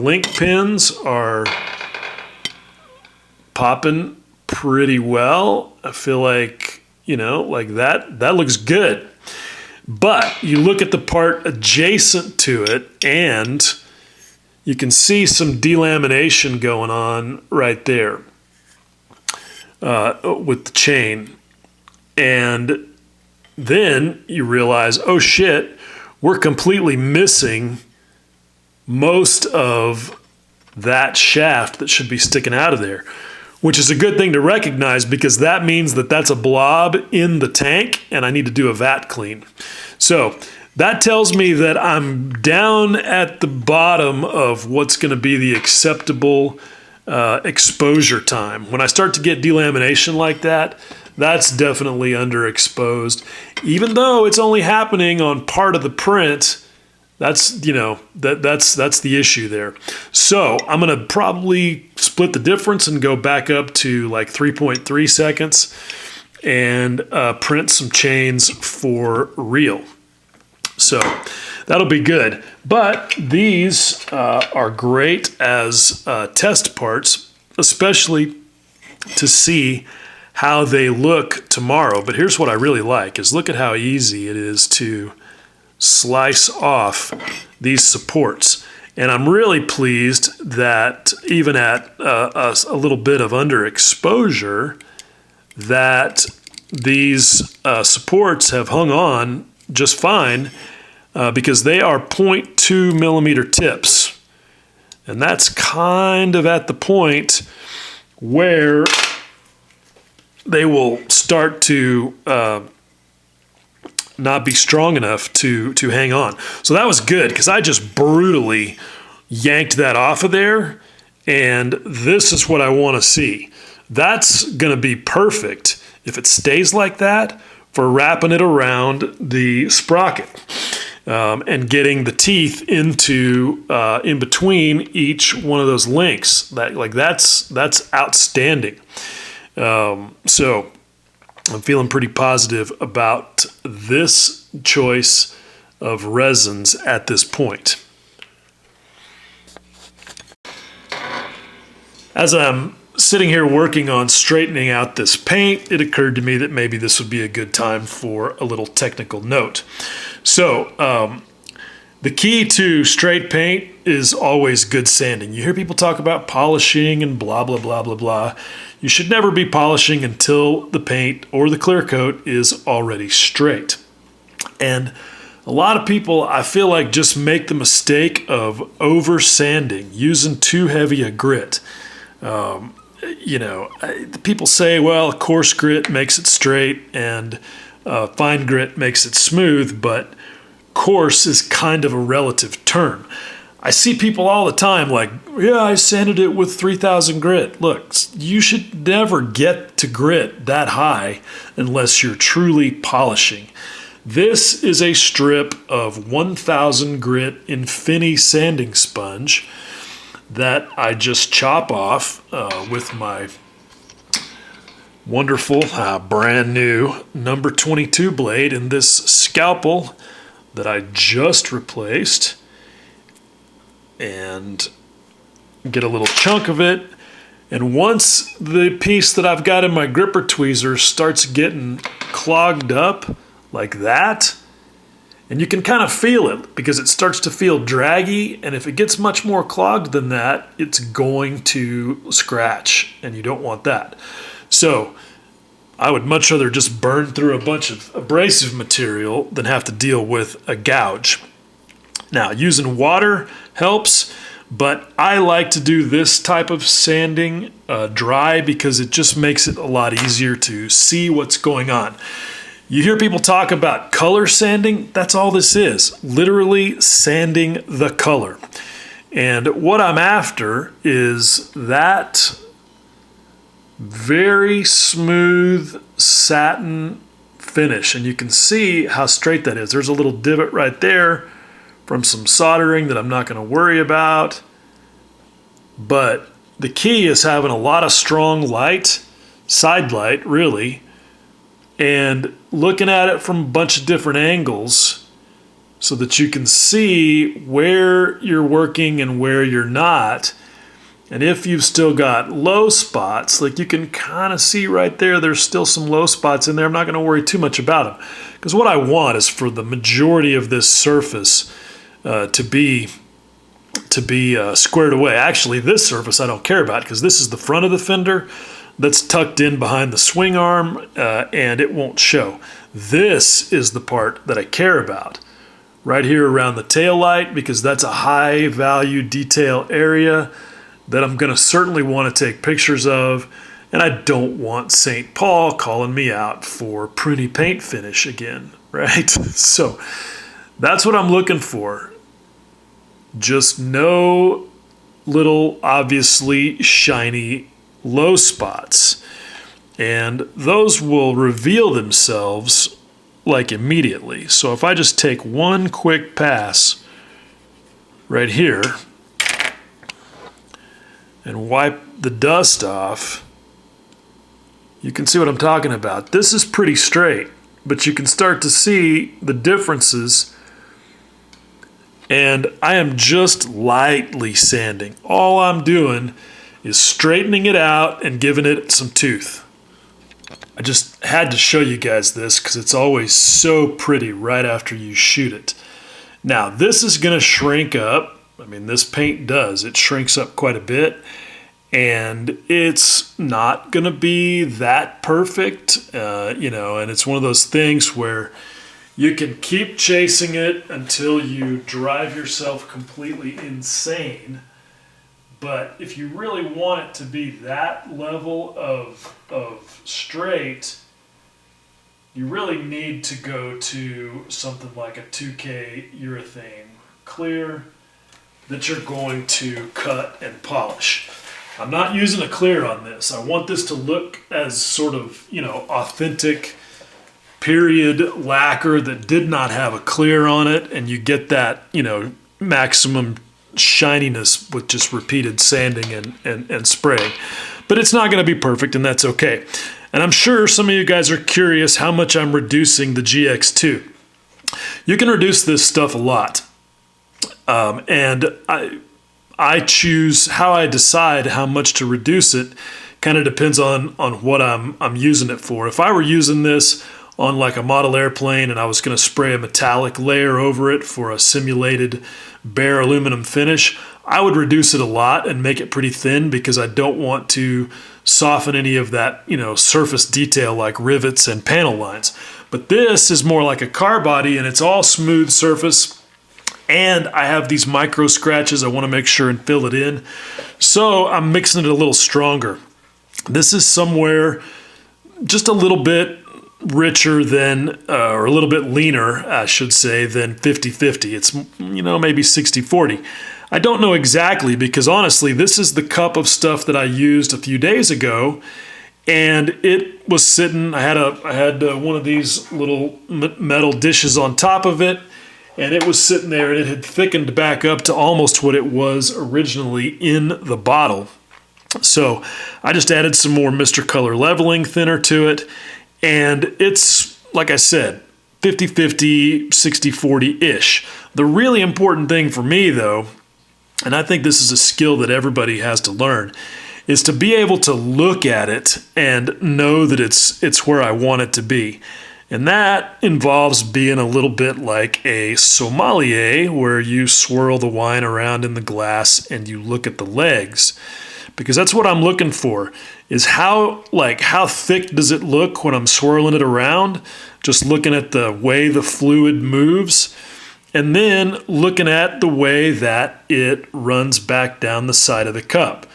A: link pins are popping pretty well. I feel like, like that looks good. But you look at the part adjacent to it, and you can see some delamination going on right there with the chain. And then you realize, oh shit, we're completely missing most of that shaft that should be sticking out of there, which is a good thing to recognize, because that means that that's a blob in the tank and I need to do a vat clean. So that tells me that I'm down at the bottom of what's going to be the acceptable exposure time. When I start to get delamination like that, that's definitely underexposed. Even though it's only happening on part of the print, that's the issue there. So I'm going to probably split the difference and go back up to like 3.3 seconds and print some chains for real. So that'll be good. But these are great as test parts, especially to see how they look tomorrow. But here's what I really like, is look at how easy it is to slice off these supports. And I'm really pleased that even at a little bit of underexposure, that these supports have hung on just fine, because they are 0.2 millimeter tips. And that's kind of at the point where they will start to not be strong enough to hang on. So that was good, because I just brutally yanked that off of there, and this is what I want to see. That's going to be perfect if it stays like that for wrapping it around the sprocket and getting the teeth into in between each one of those links. That's outstanding. So I'm feeling pretty positive about this choice of resins at this point. As I'm sitting here working on straightening out this paint, it occurred to me that maybe this would be a good time for a little technical note. So the key to straight paint is always good sanding. You hear people talk about polishing and blah, blah, blah, blah, blah. You should never be polishing until the paint or the clear coat is already straight. And a lot of people, I feel like, just make the mistake of over sanding, using too heavy a grit. People say, well, coarse grit makes it straight and fine grit makes it smooth, but coarse is kind of a relative term. I see people all the time like, yeah, I sanded it with 3000 grit. Look, you should never get to grit that high unless you're truly polishing. This is a strip of 1000 grit Infinity sanding sponge that I just chop off with my wonderful brand new number 22 blade in this scalpel that I just replaced, and get a little chunk of it. And once the piece that I've got in my gripper tweezers starts getting clogged up like that, and you can kind of feel it because it starts to feel draggy, and if it gets much more clogged than that, it's going to scratch, and you don't want that. So I would much rather just burn through a bunch of abrasive material than have to deal with a gouge. Now, using water helps, but I like to do this type of sanding dry because it just makes it a lot easier to see what's going on. You hear people talk about color sanding. That's all this is, literally sanding the color. And what I'm after is that very smooth satin finish. And you can see how straight that is. There's a little divot right there from some soldering that I'm not going to worry about. But the key is having a lot of strong light, side light really, and looking at it from a bunch of different angles so that you can see where you're working and where you're not. And if you've still got low spots, like you can kind of see right there, there's still some low spots in there. I'm not going to worry too much about them, because what I want is for the majority of this surface to be squared away. Actually, this surface I don't care about, because this is the front of the fender that's tucked in behind the swing arm, and it won't show. This is the part that I care about, right here around the tail light, because that's a high value detail area that I'm going to certainly want to take pictures of, and I don't want St. Paul calling me out for pruny paint finish again, right? So that's what I'm looking for. Just no little obviously shiny low spots, and those will reveal themselves like immediately. So if I just take one quick pass right here and wipe the dust off, you can see what I'm talking about. This is pretty straight, but you can start to see the differences. And I am just lightly sanding. All I'm doing is straightening it out and giving it some tooth. I just had to show you guys this because it's always so pretty right after you shoot it. Now, this is going to shrink up. I mean, this paint does. It shrinks up quite a bit. And it's not going to be that perfect, and it's one of those things where you can keep chasing it until you drive yourself completely insane. But if you really want it to be that level of straight, you really need to go to something like a 2K urethane clear that you're going to cut and polish. I'm not using a clear on this. I want this to look as sort of, authentic period lacquer that did not have a clear on it, and you get that, maximum shininess with just repeated sanding and spraying. But it's not going to be perfect, and that's okay. And I'm sure some of you guys are curious how much I'm reducing the GX2. You can reduce this stuff a lot. And I choose how I decide how much to reduce it. Kind of depends on what I'm using it for. If I were using this on like a model airplane and I was going to spray a metallic layer over it for a simulated bare aluminum finish, I would reduce it a lot and make it pretty thin, because I don't want to soften any of that, surface detail like rivets and panel lines. But this is more like a car body, and it's all smooth surface. And I have these micro scratches I want to make sure and fill it in. So I'm mixing it a little stronger. This is somewhere just a little bit richer than, or a little bit leaner, I should say, than 50-50. It's, maybe 60-40. I don't know exactly, because honestly, this is the cup of stuff that I used a few days ago, and it was sitting. I had one of these little metal dishes on top of it, and it was sitting there, and it had thickened back up to almost what it was originally in the bottle. So I just added some more Mr. Color Leveling Thinner to it, and it's, like I said, 50-50, 60-40-ish. The really important thing for me, though, and I think this is a skill that everybody has to learn, is to be able to look at it and know that it's where I want it to be. And that involves being a little bit like a sommelier, where you swirl the wine around in the glass and you look at the legs. Because that's what I'm looking for, is how thick does it look when I'm swirling it around, just looking at the way the fluid moves, and then looking at the way that it runs back down the side of the cup.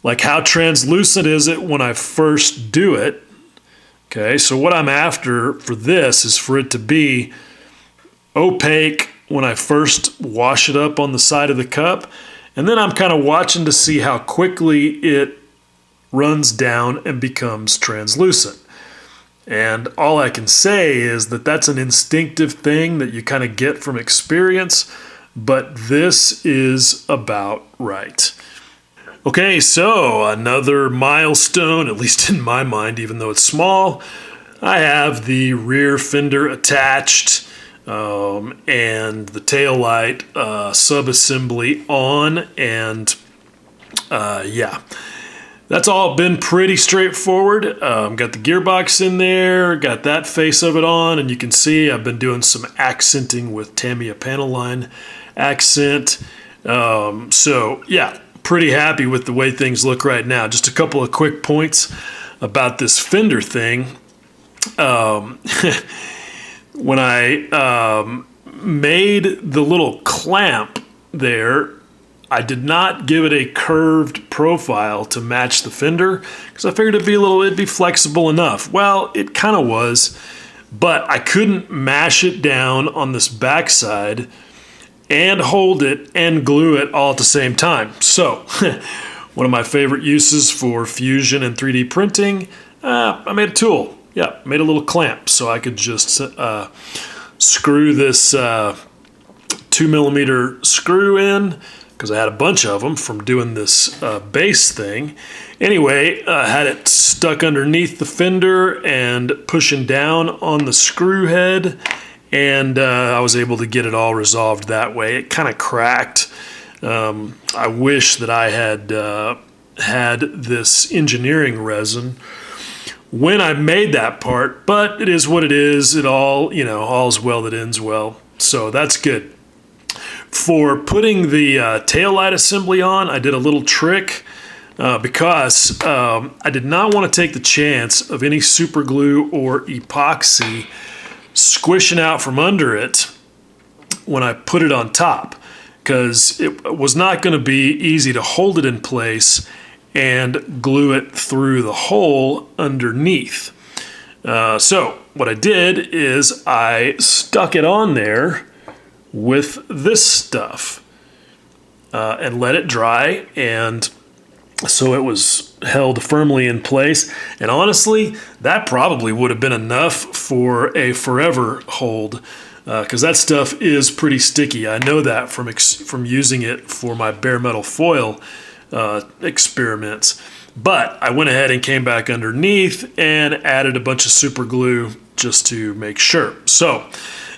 A: Like, how translucent is it when I first do it? Okay, so what I'm after for this is for it to be opaque when I first wash it up on the side of the cup, and then I'm kind of watching to see how quickly it runs down and becomes translucent. And all I can say is that that's an instinctive thing that you kind of get from experience, but this is about right. Okay, so another milestone, at least in my mind, even though it's small. I have the rear fender attached and the taillight sub-assembly on, and yeah, that's all been pretty straightforward. Got the gearbox in there, got that face of it on, and you can see I've been doing some accenting with Tamiya panel line accent. So yeah, pretty happy with the way things look right now. Just a couple of quick points about this fender thing. When I made the little clamp there, I did not give it a curved profile to match the fender, because I figured it'd be flexible enough. Well, it kind of was, but I couldn't mash it down on this backside and hold it and glue it all at the same time. So one of my favorite uses for fusion and 3D printing, I made a tool. Yeah, made a little clamp so I could just screw this 2mm screw in, because I had a bunch of them from doing this base thing. Anyway, I had it stuck underneath the fender and pushing down on the screw head, and I was able to get it all resolved that way. It kind of cracked. I wish that I had had this engineering resin when I made that part, but it is what it is. It all, all's well that ends well. So that's good. For putting the taillight assembly on, I did a little trick because I did not want to take the chance of any super glue or epoxy squishing out from under it when I put it on top, because it was not going to be easy to hold it in place and glue it through the hole underneath. So what I did is I stuck it on there with this stuff and let it dry, and so it was held firmly in place. And honestly, that probably would have been enough for a forever hold, because that stuff is pretty sticky. I know that from using it for my bare metal foil experiments. But I went ahead and came back underneath and added a bunch of super glue just to make sure. So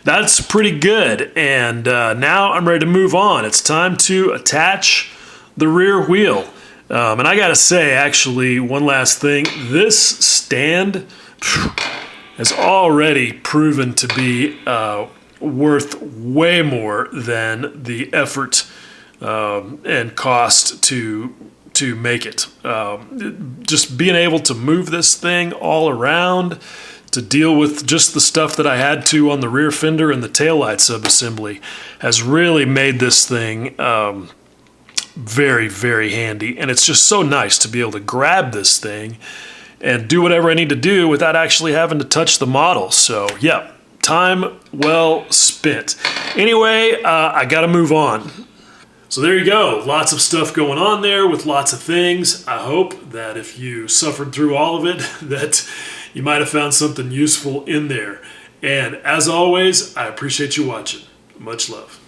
A: that's pretty good, and now I'm ready to move on. It's time to attach the rear wheel. And I gotta say, actually, one last thing. This stand has already proven to be worth way more than the effort and cost to make it. Just being able to move this thing all around, to deal with just the stuff that I had to on the rear fender and the taillight subassembly, has really made this thing very, very handy. And it's just so nice to be able to grab this thing and do whatever I need to do without actually having to touch the model. So yeah, time well spent. Anyway, I gotta move on. So there you go. Lots of stuff going on there with lots of things. I hope that if you suffered through all of it, that you might have found something useful in there. And as always, I appreciate you watching. Much love.